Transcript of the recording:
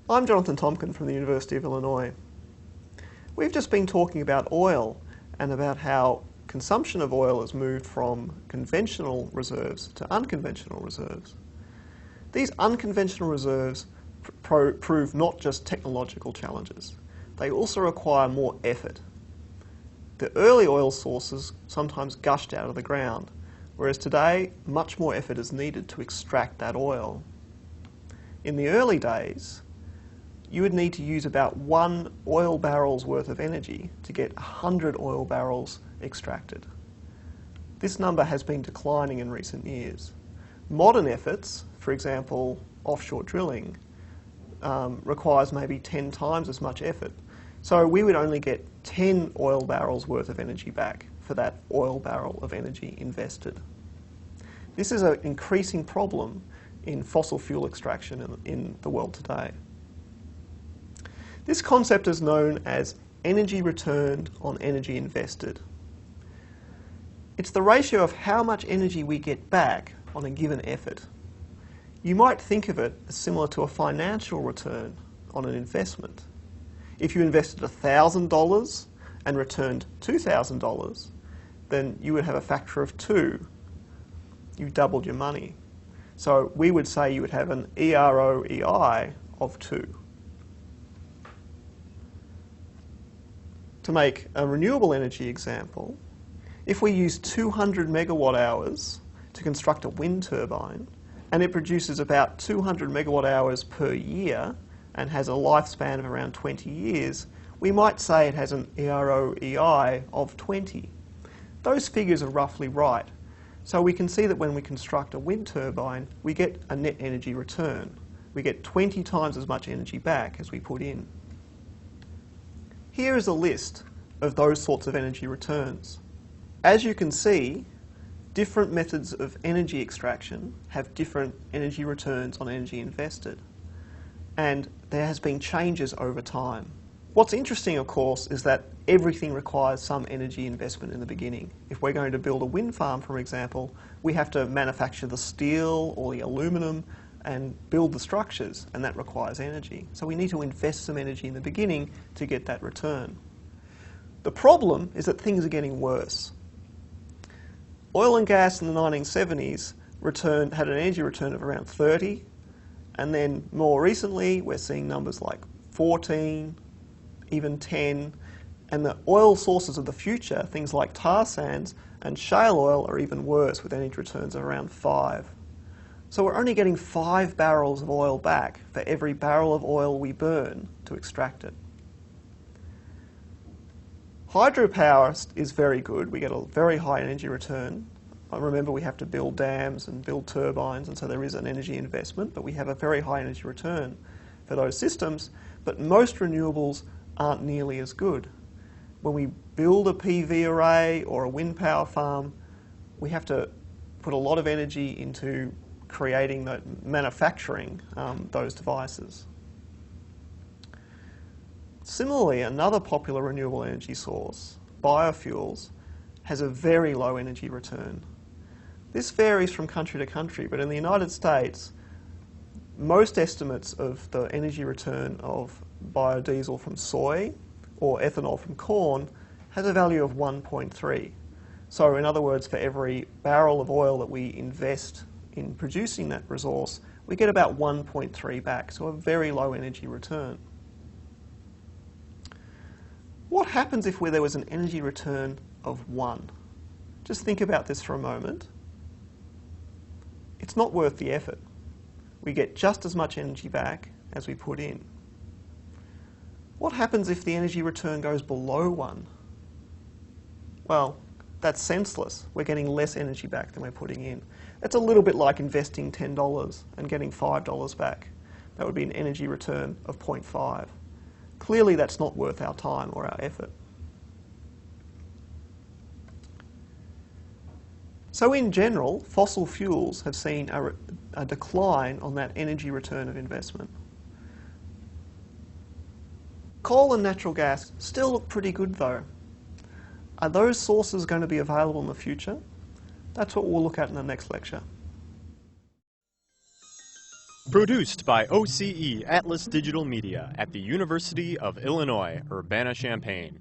I'm Jonathan Tomkin from the University of Illinois. We've just been talking about oil and about how consumption of oil has moved from conventional reserves to unconventional reserves. These unconventional reserves prove not just technological challenges, they also require more effort. The early oil sources sometimes gushed out of the ground, whereas today much more effort is needed to extract that oil. In the early days, you would need to use about 1 oil barrel's worth of energy to get 100 oil barrels extracted. This number has been declining in recent years. Modern efforts, for example, offshore drilling, requires maybe 10 times as much effort. So we would only get 10 oil barrels worth of energy back for that oil barrel of energy invested. This is an increasing problem in fossil fuel extraction in the world today. This concept is known as energy returned on energy invested. It's the ratio of how much energy we get back on a given effort. You might think of it as similar to a financial return on an investment. If you invested $1,000 and returned $2,000, then you would have a factor of 2. You doubled your money. So we would say you would have an EROEI of 2. To make a renewable energy example, if we use 200 megawatt hours to construct a wind turbine, and it produces about 200 megawatt hours per year and has a lifespan of around 20 years, we might say it has an EROEI of 20. Those figures are roughly right. So we can see that when we construct a wind turbine, we get a net energy return. We get 20 times as much energy back as we put in. Here is a list of those sorts of energy returns. As you can see, different methods of energy extraction have different energy returns on energy invested. And there has been changes over time. What's interesting, of course, is that everything requires some energy investment in the beginning. If we're going to build a wind farm, for example, we have to manufacture the steel or the aluminum and build the structures, and that requires energy. So we need to invest some energy in the beginning to get that return. The problem is that things are getting worse. Oil and gas in the 1970s had an energy return of around 30, and then more recently we're seeing numbers like 14, even 10, and the oil sources of the future, things like tar sands and shale oil, are even worse with energy returns of around 5. So we're only getting 5 barrels of oil back for every barrel of oil we burn to extract it. Hydropower is very good. We get a very high energy return. Remember, we have to build dams and build turbines, and so there is an energy investment, but we have a very high energy return for those systems. But most renewables aren't nearly as good. When we build a PV array or a wind power farm, we have to put a lot of energy into manufacturing those devices. Similarly, another popular renewable energy source, biofuels, has a very low energy return. This varies from country to country, but in the United States, most estimates of the energy return of biodiesel from soy or ethanol from corn has a value of 1.3. So in other words, for every barrel of oil that we invest in producing that resource, we get about 1.3 back, so a very low energy return. What happens if there was an energy return of 1? Just think about this for a moment. It's not worth the effort. We get just as much energy back as we put in. What happens if the energy return goes below 1? Well, that's senseless. We're getting less energy back than we're putting in. It's a little bit like investing $10 and getting $5 back. That would be an energy return of 0.5. Clearly that's not worth our time or our effort. So in general, fossil fuels have seen a decline on that energy return of investment. Coal and natural gas still look pretty good though. Are those sources going to be available in the future? 'That's what we'll look at in the next lecture. Produced by OCE Atlas Digital Media at the University of Illinois, Urbana-Champaign.